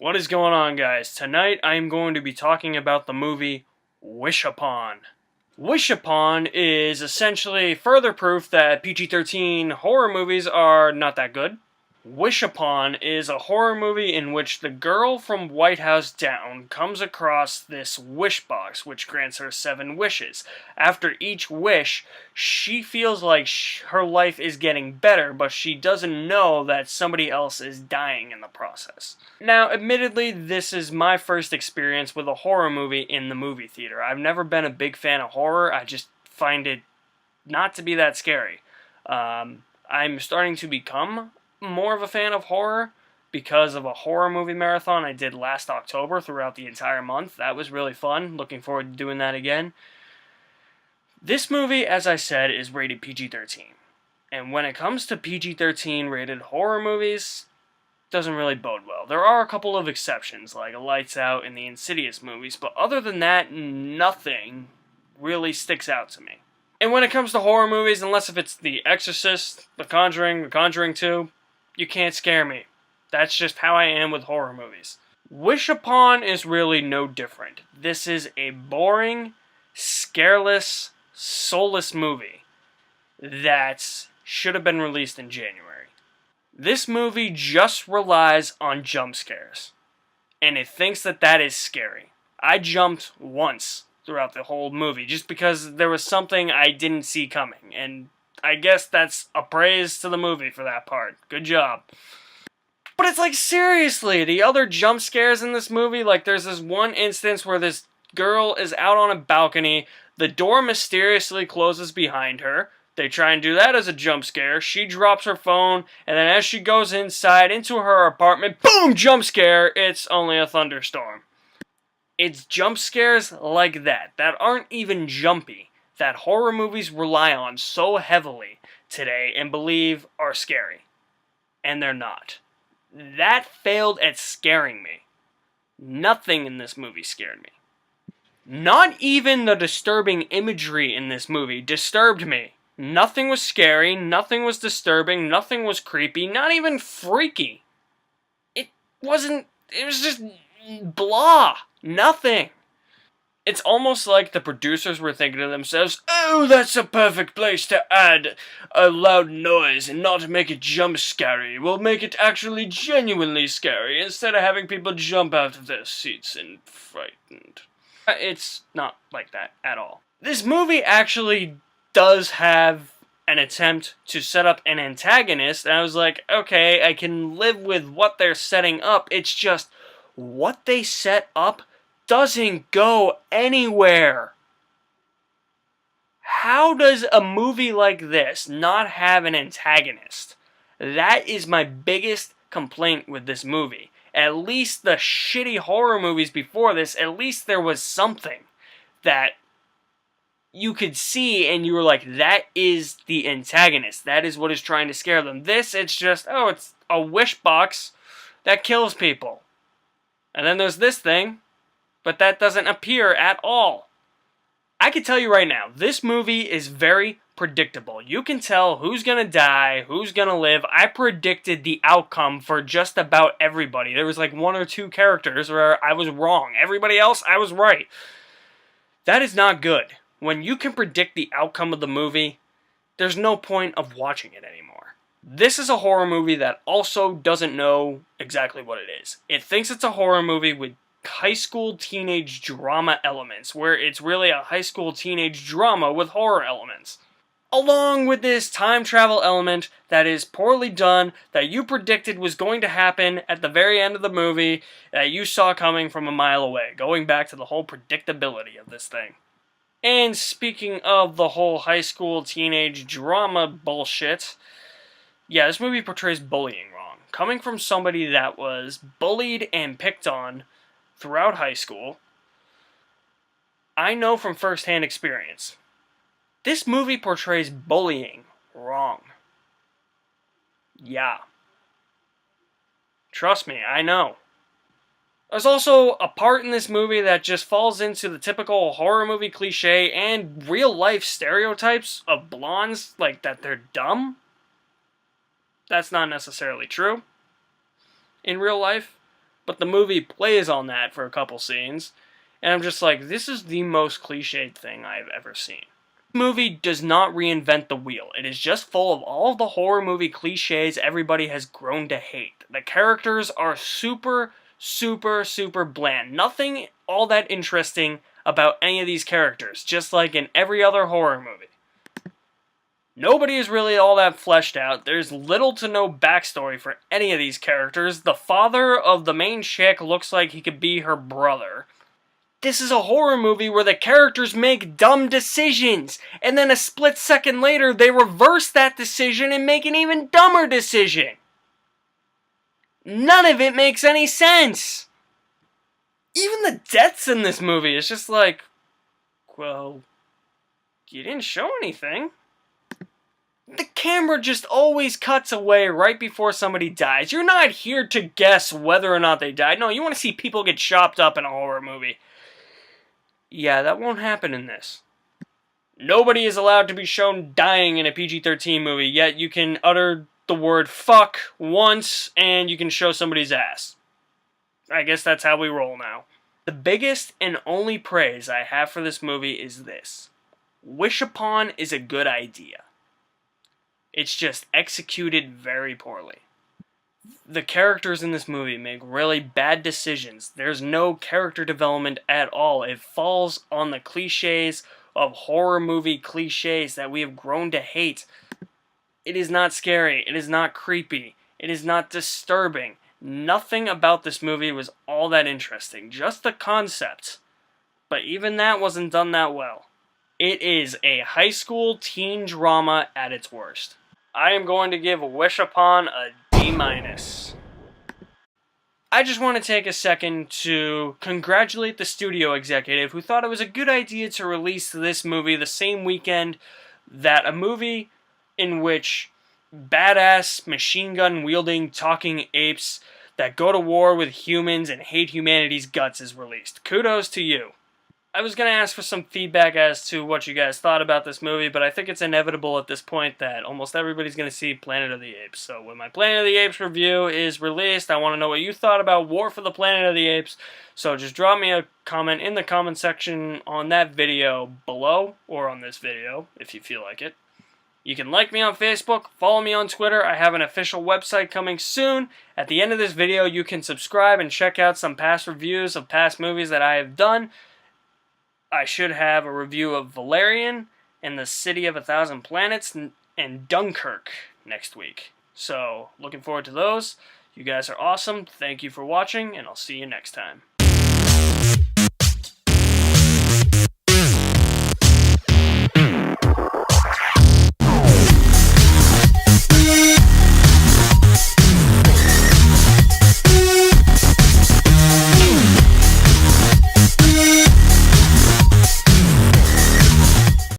What is going on, guys? Tonight I am going to be talking about the movie Wish Upon. Wish Upon is essentially further proof that PG-13 horror movies are not that good. Wish Upon is a horror movie in which the girl from White House Down comes across this wish box which grants her 7 wishes. After each wish, she feels like her life is getting better, but she doesn't know that somebody else is dying in the process. Now, admittedly, this is my first experience with a horror movie in the movie theater. I've never been a big fan of horror. I just find it not to be that scary. I'm starting to become more of a fan of horror because of a horror movie marathon I did last October throughout the entire month. That was really fun. Looking forward to doing that again. This movie, as I said, is rated PG-13. And when it comes to PG-13 rated horror movies, doesn't really bode well. There are a couple of exceptions, like Lights Out and the Insidious movies, but other than that, nothing really sticks out to me. And when it comes to horror movies, unless if it's The Exorcist, The Conjuring 2, you can't scare me. That's just how I am with horror movies. Wish Upon is really no different. This is a boring, scareless, soulless movie that should have been released in January. This movie just relies on jump scares, and it thinks that that is scary. I jumped once throughout the whole movie just because there was something I didn't see coming, and I guess that's a praise to the movie for that part. Good job. But it's like, seriously, the other jump scares in this movie, like there's this one instance where this girl is out on a balcony, the door mysteriously closes behind her. They try and do that as a jump scare. She drops her phone, and then as she goes inside into her apartment, boom, jump scare, it's only a thunderstorm. It's jump scares like that aren't even jumpy, that horror movies rely on so heavily today and believe are scary. And they're not. That failed at scaring me. Nothing in this movie scared me. Not even the disturbing imagery in this movie disturbed me. Nothing was scary, nothing was disturbing, nothing was creepy, not even freaky. It was just blah. Nothing. It's almost like the producers were thinking to themselves, oh, that's a perfect place to add a loud noise and not make it jump scary. We'll make it actually genuinely scary instead of having people jump out of their seats and frightened. It's not like that at all. This movie actually does have an attempt to set up an antagonist, and I was like, okay, I can live with what they're setting up. It's just what they set up doesn't go anywhere. How does a movie like this not have an antagonist? That is my biggest complaint with this movie. At least the shitty horror movies before this, at least there was something that you could see and you were like, that is the antagonist. That is what is trying to scare them. This, it's just, oh, it's a wish box that kills people. And then there's this thing, but that doesn't appear at all. I can tell you right now, this movie is very predictable. You can tell who's gonna die, who's gonna live. I predicted the outcome for just about everybody. There was like 1 or 2 characters where I was wrong. Everybody else, I was right. That is not good. When you can predict the outcome of the movie, there's no point of watching it anymore. This is a horror movie that also doesn't know exactly what it is. It thinks it's a horror movie with high school teenage drama elements, where it's really a high school teenage drama with horror elements. Along with this time travel element that is poorly done, that you predicted was going to happen at the very end of the movie, that you saw coming from a mile away, going back to the whole predictability of this thing. And speaking of the whole high school teenage drama bullshit, yeah, this movie portrays bullying wrong. Coming from somebody that was bullied and picked on throughout high school, I know from firsthand experience, this movie portrays bullying wrong. Yeah. Trust me, I know. There's also a part in this movie that just falls into the typical horror movie cliche and real life stereotypes of blondes, like that they're dumb. That's not necessarily true in real life. but the movie plays on that for a couple scenes, and I'm just like, this is the most cliched thing I've ever seen. The movie does not reinvent the wheel. It is just full of all of the horror movie cliches everybody has grown to hate. The characters are super, super, super bland. Nothing all that interesting about any of these characters, just like in every other horror movie. Nobody is really all that fleshed out. There's little to no backstory for any of these characters. The father of the main chick looks like he could be her brother. This is a horror movie where the characters make dumb decisions, and then a split second later they reverse that decision and make an even dumber decision. None of it makes any sense. Even the deaths in this movie is just like, well, you didn't show anything. The camera just always cuts away right before somebody dies. You're not here to guess whether or not they died. No, you want to see people get chopped up in a horror movie. Yeah, that won't happen in this. Nobody is allowed to be shown dying in a PG-13 movie, yet you can utter the word fuck once and you can show somebody's ass. I guess that's how we roll now. The biggest and only praise I have for this movie is this. Wish Upon is a good idea. It's just executed very poorly. The characters in this movie make really bad decisions. There's no character development at all. It falls on the cliches of horror movie cliches that we have grown to hate. It is not scary. It is not creepy. It is not disturbing. Nothing about this movie was all that interesting. Just the concept. But even that wasn't done that well. It is a high school teen drama at its worst. I am going to give Wish Upon a D-. I just want to take a second to congratulate the studio executive who thought it was a good idea to release this movie the same weekend that a movie in which badass machine gun wielding talking apes that go to war with humans and hate humanity's guts is released. Kudos to you. I was going to ask for some feedback as to what you guys thought about this movie, but I think it's inevitable at this point that almost everybody's going to see Planet of the Apes. So when my Planet of the Apes review is released, I want to know what you thought about War for the Planet of the Apes. So just drop me a comment in the comment section on that video below, or on this video, if you feel like it. You can like me on Facebook, follow me on Twitter. I have an official website coming soon. At the end of this video, you can subscribe and check out some past reviews of past movies that I have done. I should have a review of Valerian and the City of a Thousand Planets and Dunkirk next week. So, looking forward to those. You guys are awesome. Thank you for watching, and I'll see you next time.